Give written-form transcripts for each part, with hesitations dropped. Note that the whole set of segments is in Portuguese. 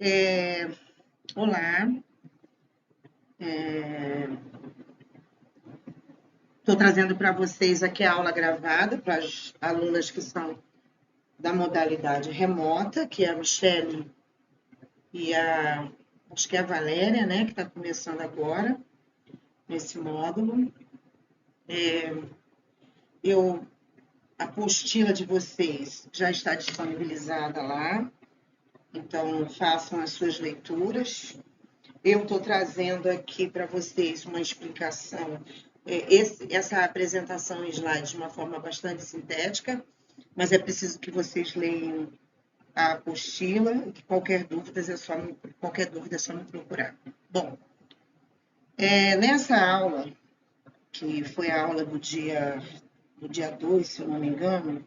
É, olá, estou trazendo para vocês aqui a aula gravada para as alunas que são da modalidade remota, que é a Michele e acho que é a Valéria, né, que está começando agora nesse módulo. Eu, a apostila de vocês já está disponibilizada lá, então façam as suas leituras. Eu estou trazendo aqui para vocês uma explicação, essa apresentação em slides de uma forma bastante sintética, mas é preciso que vocês leiam a apostila e que qualquer dúvida é só me procurar. Bom, nessa aula, que foi a aula do dia 2, se eu não me engano,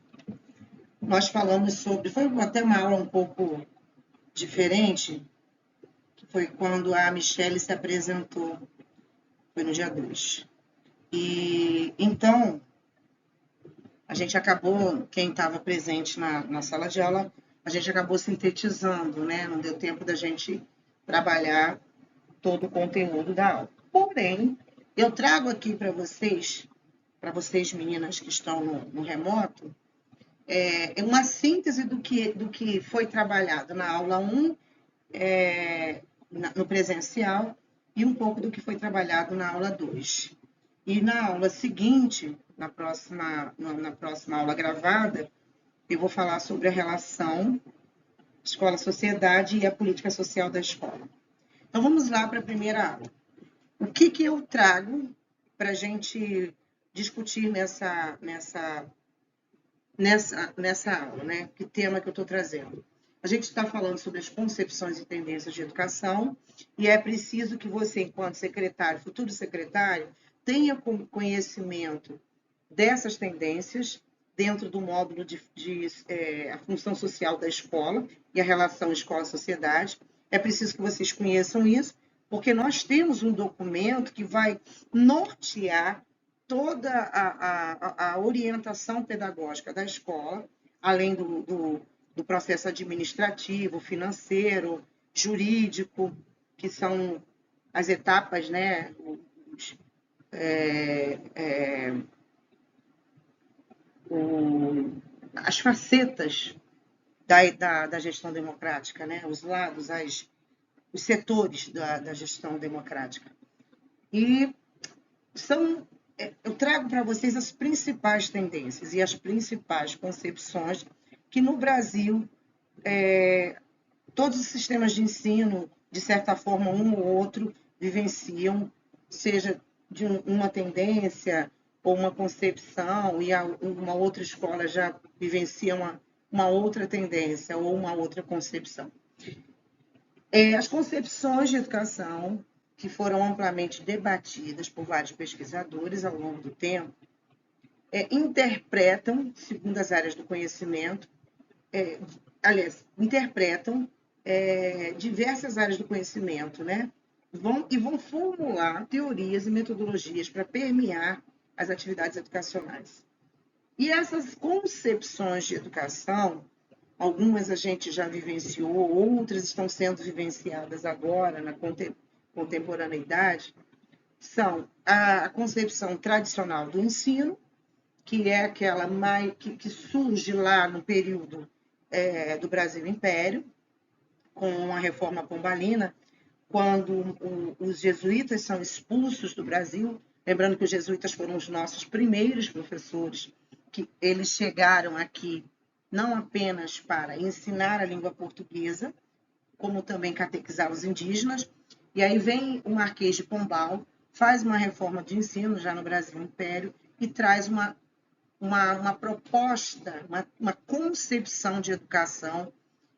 nós falamos sobre, foi até uma aula um pouco diferente, que foi quando a Michele se apresentou, foi no dia 2. E então, a gente acabou, quem estava presente na sala de aula, a gente acabou sintetizando, né? Não deu tempo da gente trabalhar todo o conteúdo da aula. Porém, eu trago aqui para vocês meninas que estão no remoto, uma síntese do que foi trabalhado na aula 1, no presencial, e um pouco do que foi trabalhado na aula 2. E na aula seguinte, na próxima aula gravada, eu vou falar sobre a relação escola-sociedade e a política social da escola. Então, vamos lá para a primeira aula. O que eu trago para a gente discutir nessa aula, né? Que tema que eu estou trazendo? A gente está falando sobre as concepções e tendências de educação, e é preciso que você, enquanto secretário, futuro secretário, tenha conhecimento dessas tendências dentro do módulo de a função social da escola e a relação escola-sociedade. É preciso que vocês conheçam isso, porque nós temos um documento que vai nortear toda a orientação pedagógica da escola, além do processo administrativo, financeiro, jurídico, que são as etapas, né, as facetas da gestão democrática, né, os lados, os setores da gestão democrática. E eu trago para vocês as principais tendências e as principais concepções que no Brasil todos os sistemas de ensino, de certa forma, um ou outro, vivenciam, seja de uma tendência ou uma concepção, e uma outra escola já vivencia uma outra tendência ou uma outra concepção. As concepções de educação, que foram amplamente debatidas por vários pesquisadores ao longo do tempo, interpretam, segundo as áreas do conhecimento, interpretam diversas áreas do conhecimento, né? Vão formular teorias e metodologias para permear as atividades educacionais. E essas concepções de educação, algumas a gente já vivenciou, outras estão sendo vivenciadas agora, na contemporaneidade, são a concepção tradicional do ensino, que é aquela que surge lá no período do Brasil Império, com a Reforma Pombalina, quando os jesuítas são expulsos do Brasil, lembrando que os jesuítas foram os nossos primeiros professores, que eles chegaram aqui não apenas para ensinar a língua portuguesa, como também catequizar os indígenas, e aí vem o Marquês de Pombal, faz uma reforma de ensino já no Brasil Império e traz uma proposta, uma concepção de educação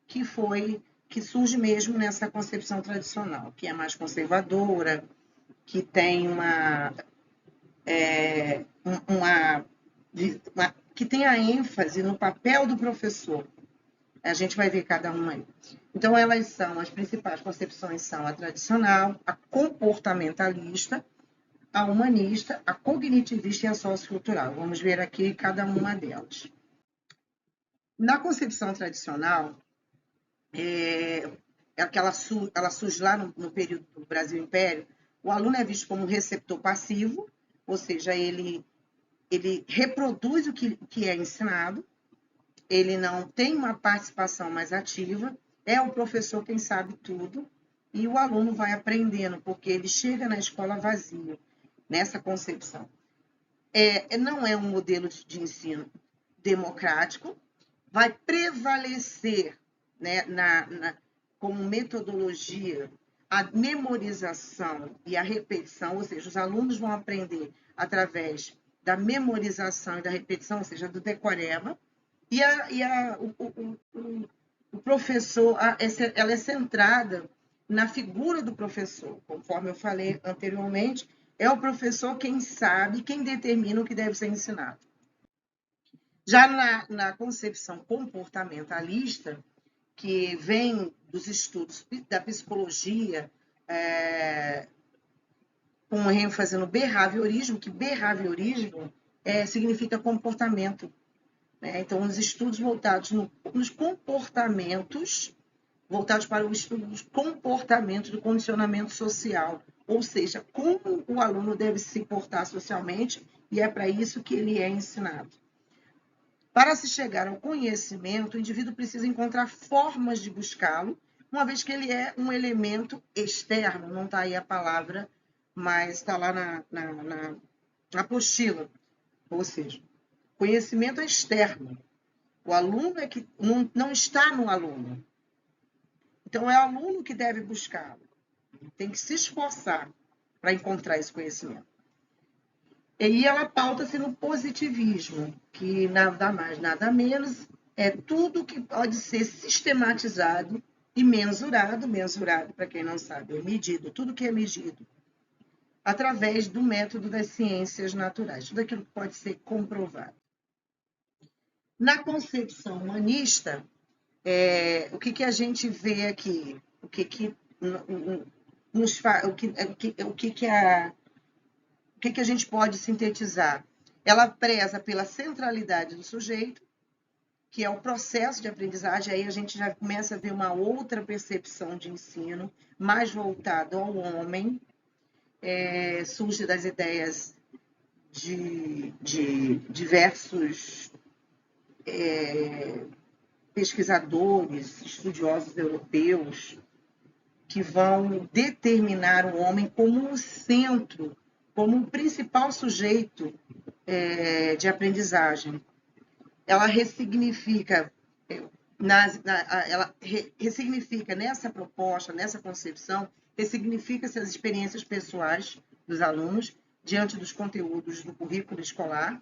que surge mesmo nessa concepção tradicional, que é mais conservadora, que tem que tem a ênfase no papel do professor. A gente vai ver cada uma aí. Então, as principais concepções são a tradicional, a comportamentalista, a humanista, a cognitivista e a sociocultural. Vamos ver aqui cada uma delas. Na concepção tradicional, ela surge lá no período do Brasil Império, o aluno é visto como um receptor passivo, ou seja, ele reproduz o que é ensinado, ele não tem uma participação mais ativa, é o professor quem sabe tudo, e o aluno vai aprendendo, porque ele chega na escola vazio, nessa concepção. Não é um modelo de ensino democrático, vai prevalecer, né, como metodologia a memorização e a repetição, ou seja, os alunos vão aprender através da memorização e da repetição, ou seja, do decoreba, e o professor, ela é centrada na figura do professor, conforme eu falei anteriormente, é o professor quem sabe, quem determina o que deve ser ensinado. Já na concepção comportamentalista, que vem dos estudos da psicologia, com ênfase no behaviorismo, que behaviorismo significa comportamento. Né? Então, os estudos voltados nos comportamentos, voltados para o estudo dos comportamentos do condicionamento social, ou seja, como o aluno deve se portar socialmente, e é para isso que ele é ensinado. Para se chegar ao conhecimento, o indivíduo precisa encontrar formas de buscá-lo, uma vez que ele é um elemento externo, não está aí a palavra, mas está lá na apostila. Ou seja, conhecimento é externo. O aluno é que não está no aluno. Então, é o aluno que deve buscá-lo. Tem que se esforçar para encontrar esse conhecimento. E ela pauta-se no positivismo, que nada mais, nada menos, é tudo que pode ser sistematizado e mensurado, para quem não sabe, é medido, tudo que é medido, através do método das ciências naturais, tudo aquilo que pode ser comprovado. Na concepção humanista, o que a gente vê aqui? O que a gente pode sintetizar? Ela preza pela centralidade do sujeito, que é o processo de aprendizagem, aí a gente já começa a ver uma outra percepção de ensino, mais voltado ao homem, surge das ideias de diversos pesquisadores, estudiosos europeus, que vão determinar o homem como o centro, como o principal sujeito de aprendizagem. Ela ressignifica, ressignifica nessa proposta, nessa concepção, ressignifica-se as experiências pessoais dos alunos diante dos conteúdos do currículo escolar,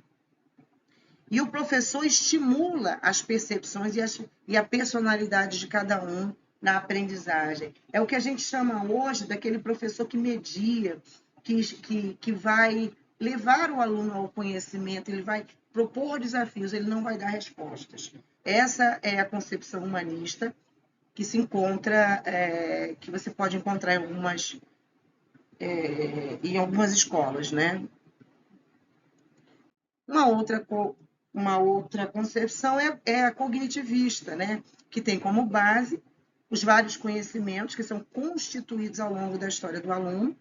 e o professor estimula as percepções e a personalidade de cada um na aprendizagem. É o que a gente chama hoje daquele professor que media, que vai levar o aluno ao conhecimento, ele vai propor desafios, ele não vai dar respostas. Essa é a concepção humanista que se encontra, que você pode encontrar em algumas escolas, né? Uma outra concepção é a cognitivista, né? Que tem como base os vários conhecimentos que são constituídos ao longo da história do aluno.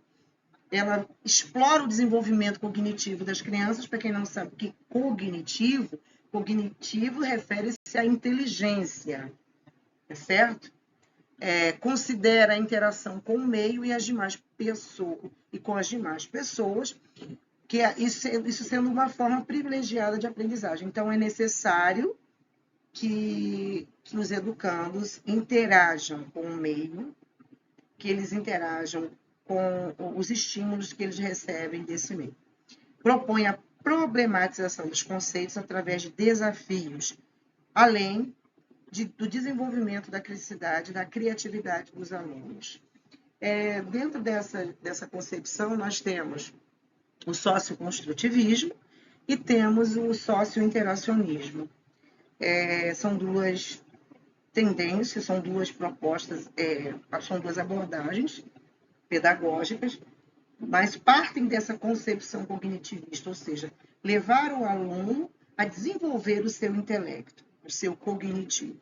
Ela explora o desenvolvimento cognitivo das crianças. Para quem não sabe o que é cognitivo refere-se à inteligência, é certo? Considera a interação com o meio e com as demais pessoas, que isso sendo uma forma privilegiada de aprendizagem. Então, é necessário que os educandos interajam com o meio, que eles interajam com os estímulos que eles recebem desse meio. Propõe a problematização dos conceitos através de desafios, além do desenvolvimento da criticidade, da criatividade dos alunos. Dentro dessa concepção, nós temos o socioconstrutivismo e temos o sociointeracionismo. São duas tendências, são duas propostas, são duas abordagens pedagógicas, mas partem dessa concepção cognitivista, ou seja, levar o aluno a desenvolver o seu intelecto, o seu cognitivo.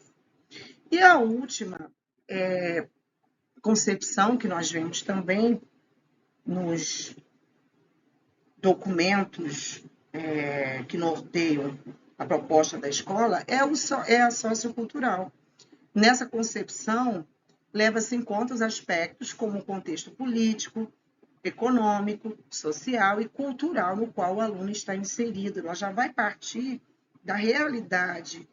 E a última concepção que nós vemos também nos documentos que norteiam a proposta da escola é a sociocultural. Nessa concepção, leva-se em conta os aspectos como o contexto político, econômico, social e cultural no qual o aluno está inserido. Ela já vai partir da realidade,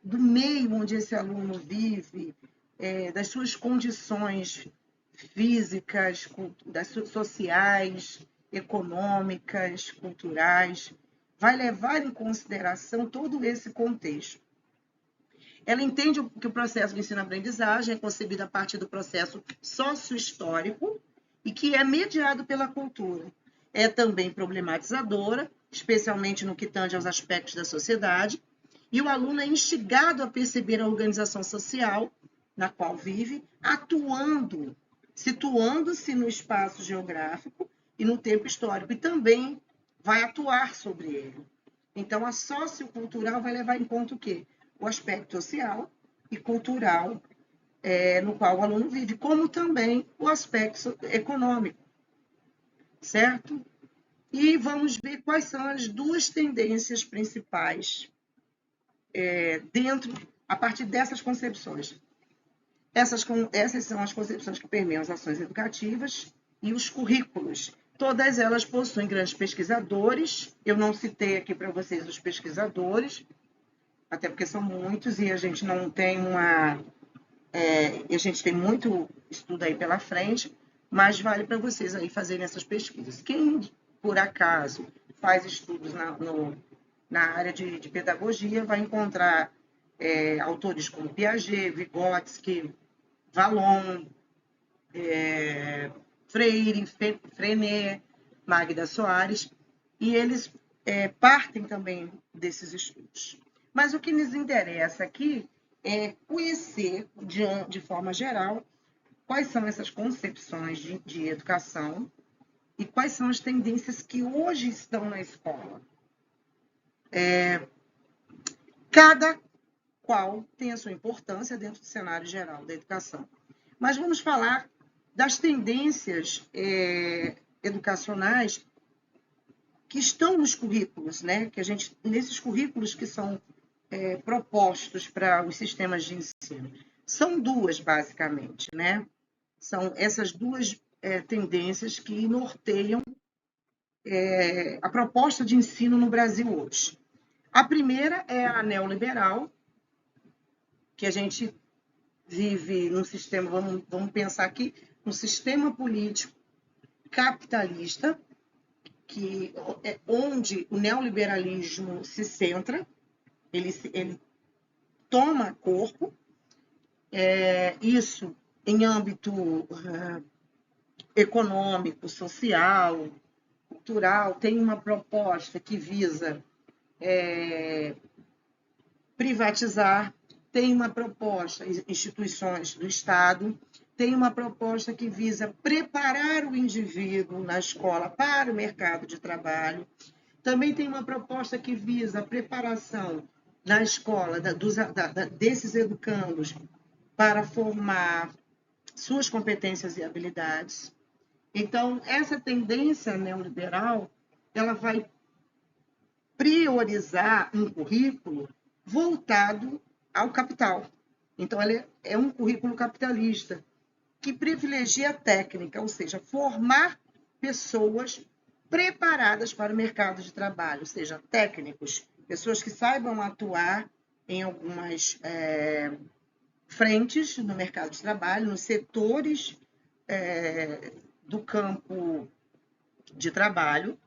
do meio onde esse aluno vive, das suas condições físicas, sociais, econômicas, culturais, vai levar em consideração todo esse contexto. Ela entende que o processo de ensino-aprendizagem é concebido a partir do processo sócio-histórico e que é mediado pela cultura. É também problematizadora, especialmente no que tange aos aspectos da sociedade, e o aluno é instigado a perceber a organização social na qual vive, situando-se no espaço geográfico e no tempo histórico, e também vai atuar sobre ele. Então, a sociocultural vai levar em conta o quê? O aspecto social e cultural no qual o aluno vive, como também o aspecto econômico, certo? E vamos ver quais são as duas tendências principais a partir dessas concepções. Essas são as concepções que permeiam as ações educativas e os currículos. Todas elas possuem grandes pesquisadores. Eu não citei aqui para vocês os pesquisadores, até porque são muitos e a gente não tem a gente tem muito estudo aí pela frente, mas vale para vocês aí fazerem essas pesquisas. Quem, por acaso, faz estudos na área de pedagogia vai encontrar autores como Piaget, Vygotsky, Vallon, Freire, Freinet, Magda Soares, e eles partem também desses estudos. Mas o que nos interessa aqui é conhecer, de forma geral, quais são essas concepções de educação e quais são as tendências que hoje estão na escola. Cada qual tem a sua importância dentro do cenário geral da educação. Mas vamos falar das tendências educacionais que estão nos currículos, né? Nesses currículos que são propostos para os sistemas de ensino. São duas, basicamente, né? São essas duas tendências que norteiam a proposta de ensino no Brasil hoje. A primeira é a neoliberal, que a gente vive num sistema, vamos pensar aqui, num sistema político capitalista, que é onde o neoliberalismo se centra, ele toma corpo, isso em âmbito econômico, social, cultural, tem uma proposta que visa privatizar, tem uma proposta, instituições do Estado, tem uma proposta que visa preparar o indivíduo na escola para o mercado de trabalho, também tem uma proposta que visa a preparação na escola desses educandos para formar suas competências e habilidades. Então, essa tendência neoliberal, ela vai priorizar um currículo voltado ao capital. Então, ele é um currículo capitalista que privilegia a técnica, ou seja, formar pessoas preparadas para o mercado de trabalho, ou seja, técnicos, pessoas que saibam atuar em algumas frentes no mercado de trabalho, nos setores do campo de trabalho,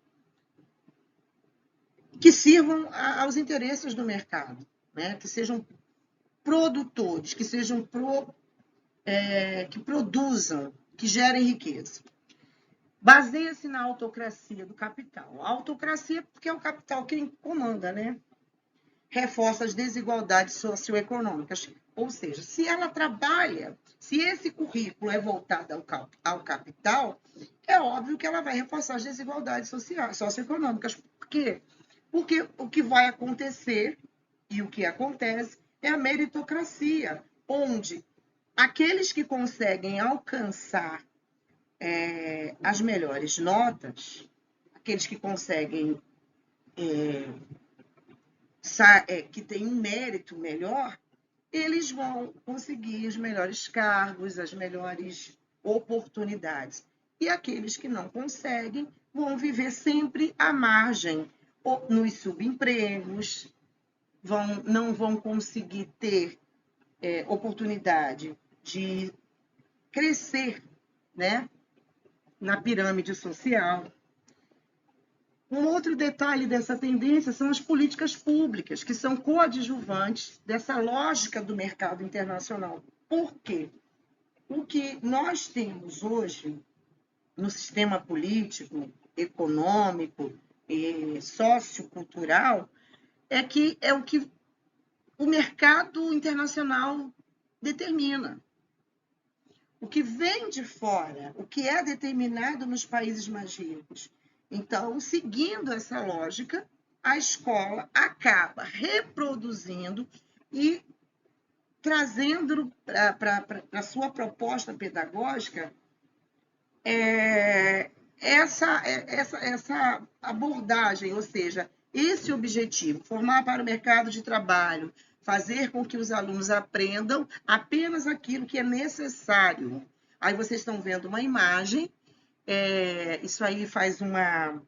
que sirvam aos interesses do mercado, né? Que sejam produtores, que sejam que produzam, que gerem riqueza. Baseia-se na autocracia do capital. A autocracia, porque é o capital quem comanda, né? Reforça as desigualdades socioeconômicas. Ou seja, se ela trabalha, se esse currículo é voltado ao capital, é óbvio que ela vai reforçar as desigualdades socioeconômicas. Por quê? Porque o que vai acontecer, e o que acontece, é a meritocracia, onde aqueles que conseguem alcançar as melhores notas, aqueles que conseguem, que têm um mérito melhor, eles vão conseguir os melhores cargos, as melhores oportunidades. E aqueles que não conseguem vão viver sempre à margem, ou nos subempregos, não vão conseguir ter oportunidade de crescer, né, na pirâmide social. Um outro detalhe dessa tendência são as políticas públicas, que são coadjuvantes dessa lógica do mercado internacional. Por quê? O que nós temos hoje no sistema político, econômico e sociocultural é o que o mercado internacional determina. O que vem de fora, o que é determinado nos países mais ricos. Então, seguindo essa lógica, a escola acaba reproduzindo e trazendo para a sua proposta pedagógica essa abordagem, ou seja, esse objetivo, formar para o mercado de trabalho, fazer com que os alunos aprendam apenas aquilo que é necessário. Aí vocês estão vendo uma imagem, isso aí faz uma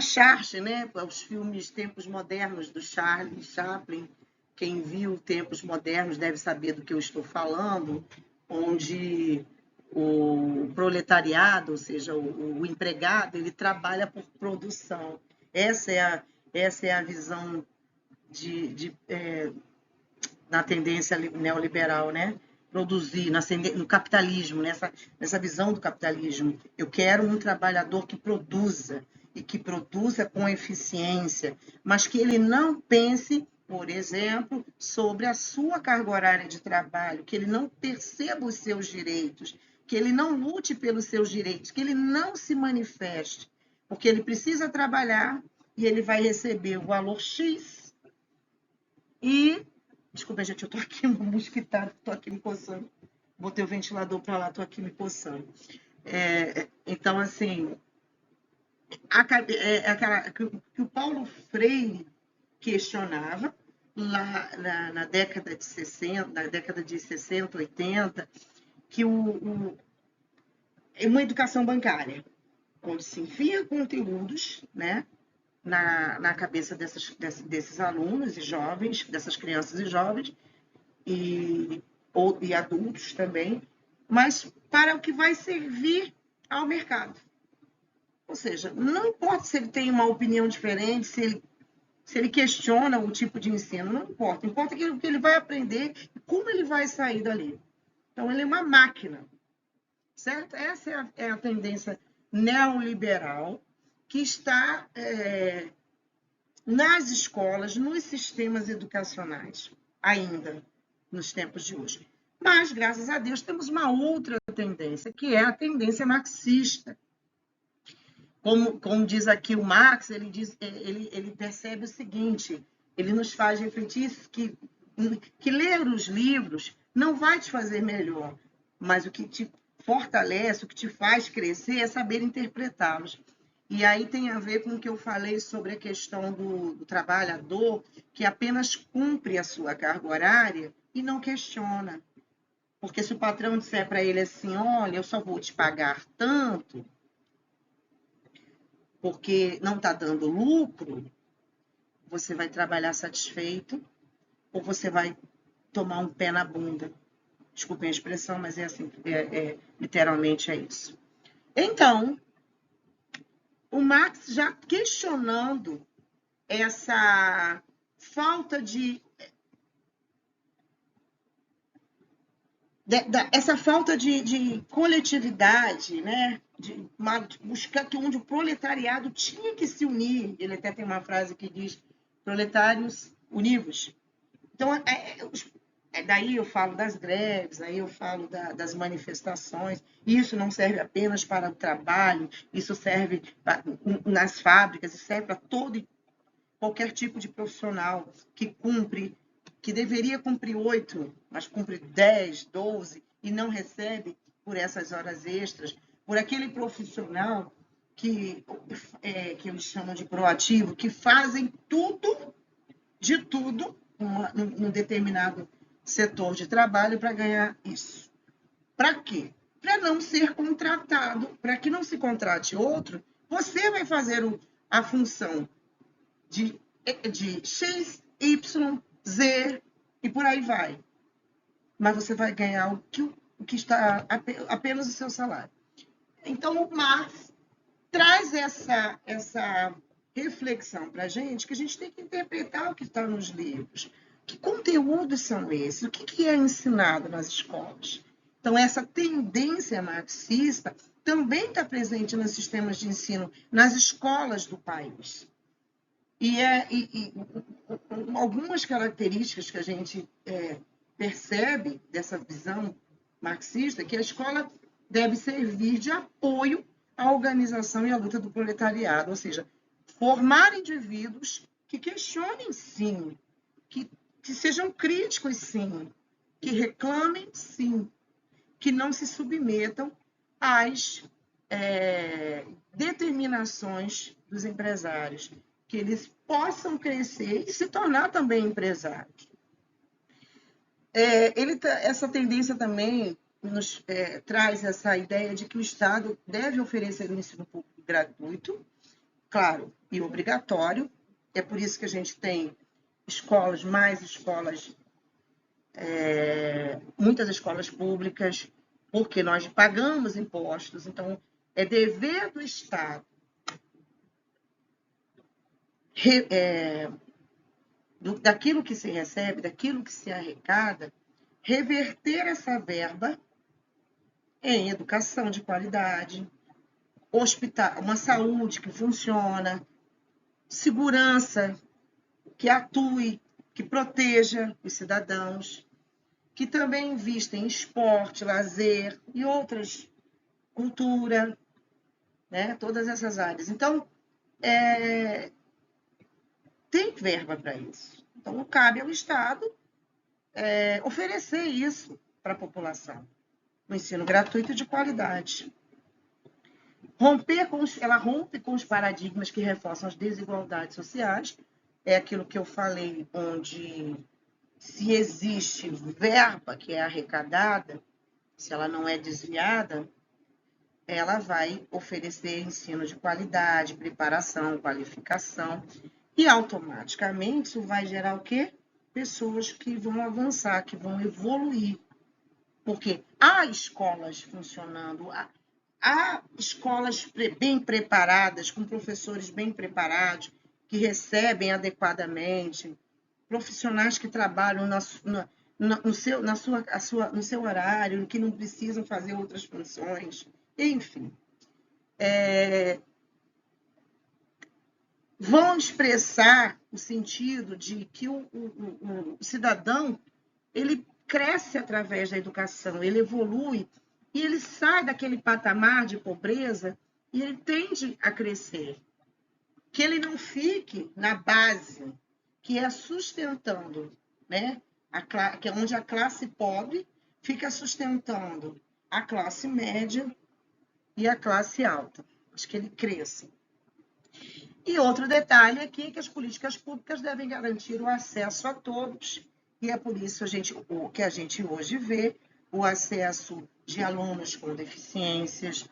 charge, né? Os filmes Tempos Modernos do Charlie Chaplin. Quem viu Tempos Modernos deve saber do que eu estou falando, onde o proletariado, ou seja, o empregado, ele trabalha por produção. Essa é a visão na tendência neoliberal, né? Produzir, no capitalismo, nessa visão do capitalismo. Eu quero um trabalhador que produza, e que produza com eficiência, mas que ele não pense, por exemplo, sobre a sua carga horária de trabalho, que ele não perceba os seus direitos, que ele não lute pelos seus direitos, que ele não se manifeste, porque ele precisa trabalhar e ele vai receber o valor X e... Desculpa, gente, eu tô aqui no mosquitado, tô aqui me coçando. Botei o ventilador para lá, tô aqui me coçando. Então, assim, aquela que o Paulo Freire questionava lá na década de 60, 80, que uma educação bancária, onde se enfia conteúdos, né, na cabeça desses alunos e jovens, dessas crianças e jovens, e adultos também, mas para o que vai servir ao mercado. Ou seja, não importa se ele tem uma opinião diferente, se ele questiona o tipo de ensino, não importa. Importa o que ele vai aprender e como ele vai sair dali. Então, ele é uma máquina, certo? Essa é a tendência neoliberal que está nas escolas, nos sistemas educacionais, ainda nos tempos de hoje. Mas, graças a Deus, temos uma outra tendência, que é a tendência marxista. Como diz aqui o Marx, ele percebe o seguinte, ele nos faz refletir que ler os livros não vai te fazer melhor, mas o que te fortalece, o que te faz crescer é saber interpretá-los. E aí tem a ver com o que eu falei sobre a questão do trabalhador que apenas cumpre a sua carga horária e não questiona. Porque se o patrão disser para ele assim, olha, eu só vou te pagar tanto, porque não está dando lucro, você vai trabalhar satisfeito ou você vai tomar um pé na bunda. Desculpem a expressão, mas é assim, literalmente é isso. Então, o Marx já questionando essa falta de coletividade, né? de buscar que onde o proletariado tinha que se unir. Ele até tem uma frase que diz proletários univos. Então, daí eu falo das greves, aí eu falo das manifestações. Isso não serve apenas para o trabalho, isso serve nas fábricas, isso serve para todo e qualquer tipo de profissional que cumpre, que deveria cumprir 8, mas cumpre 10, 12 e não recebe por essas horas extras, por aquele profissional que eles chamam de proativo, que fazem tudo, de tudo, num determinado setor de trabalho para ganhar isso. Para quê? Para não ser contratado, para que não se contrate outro, você vai fazer a função de X, Y, Z e por aí vai. Mas você vai ganhar o que está apenas o seu salário. Então, o Marx traz essa reflexão para a gente, que a gente tem que interpretar o que está nos livros. Que conteúdos são esses? O que é ensinado nas escolas? Então, essa tendência marxista também está presente nos sistemas de ensino, nas escolas do país. E algumas características que a gente percebe dessa visão marxista, que a escola deve servir de apoio à organização e à luta do proletariado, ou seja, formar indivíduos que questionem, sim, que sejam críticos, sim, que reclamem, sim, que não se submetam às determinações dos empresários, que eles possam crescer e se tornar também empresários. Essa tendência também nos traz essa ideia de que o Estado deve oferecer um ensino público gratuito, claro, e obrigatório. É por isso que a gente tem muitas escolas públicas, porque nós pagamos impostos, então é dever do Estado daquilo que se recebe, daquilo que se arrecada, reverter essa verba em educação de qualidade, uma saúde que funciona, segurança que atue, que proteja os cidadãos, que também invista em esporte, lazer e outras, cultura, né? Todas essas áreas. Então, tem verba para isso. Então, cabe ao Estado oferecer isso para a população, um ensino gratuito de qualidade. Ela rompe com os paradigmas que reforçam as desigualdades sociais, é aquilo que eu falei, onde se existe verba que é arrecadada, se ela não é desviada, ela vai oferecer ensino de qualidade, preparação, qualificação, e automaticamente isso vai gerar o quê? Pessoas que vão avançar, que vão evoluir. Porque há escolas funcionando, há escolas bem preparadas, com professores bem preparados, que recebem adequadamente, profissionais que trabalham no seu horário, que não precisam fazer outras funções, enfim. Vão expressar o sentido de que o cidadão ele cresce através da educação, ele evolui e ele sai daquele patamar de pobreza e ele tende a crescer. Que ele não fique na base, que é sustentando, né? Que é onde a classe pobre fica sustentando a classe média e a classe alta. Acho que ele cresça. E outro detalhe aqui é que as políticas públicas devem garantir o acesso a todos. E é por isso que a gente hoje vê o acesso de alunos com deficiências,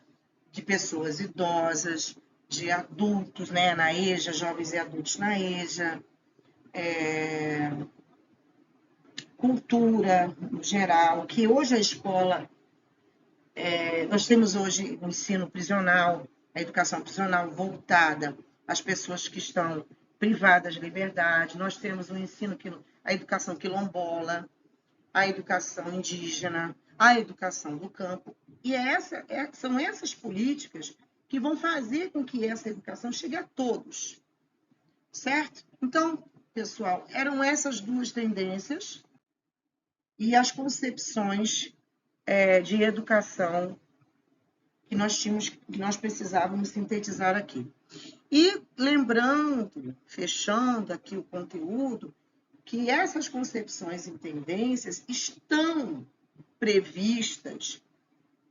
de pessoas idosas, de adultos, né, na EJA, jovens e adultos na EJA, cultura no geral, que hoje a escola, nós temos hoje o ensino prisional, a educação prisional voltada às pessoas que estão privadas de liberdade, nós temos o ensino, a educação quilombola, a educação indígena, a educação do campo, e são essas políticas que vão fazer com que essa educação chegue a todos, certo? Então, pessoal, eram essas duas tendências e as concepções de educação que nós precisávamos sintetizar aqui. E lembrando, fechando aqui o conteúdo, que essas concepções e tendências estão previstas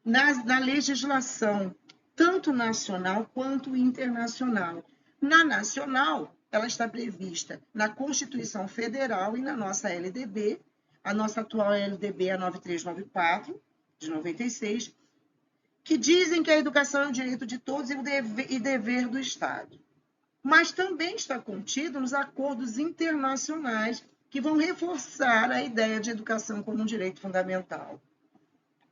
na legislação, tanto nacional quanto internacional. Na nacional, ela está prevista na Constituição Federal e na nossa LDB. A nossa atual LDB é a 9394, de 96, que dizem que a educação é um direito de todos e dever do Estado. Mas também está contido nos acordos internacionais que vão reforçar a ideia de educação como um direito fundamental.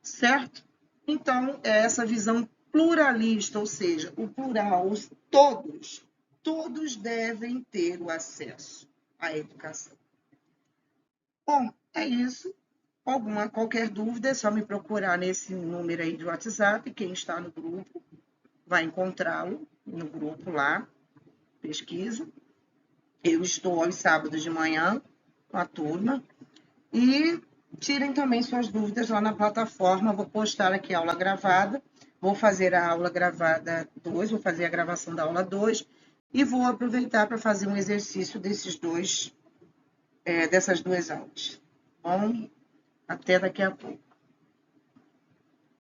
Certo? Então, é essa visão pluralista, ou seja, o plural, os todos devem ter o acesso à educação. Bom, é isso. Qualquer dúvida, é só me procurar nesse número aí de WhatsApp. Quem está no grupo vai encontrá-lo no grupo lá, pesquisa. Eu estou aos sábados de manhã com a turma. E tirem também suas dúvidas lá na plataforma. Vou postar aqui a aula gravada. Vou fazer a aula gravada 2, vou fazer a gravação da aula 2 e vou aproveitar para fazer um exercício dessas duas aulas. Bom, até daqui a pouco.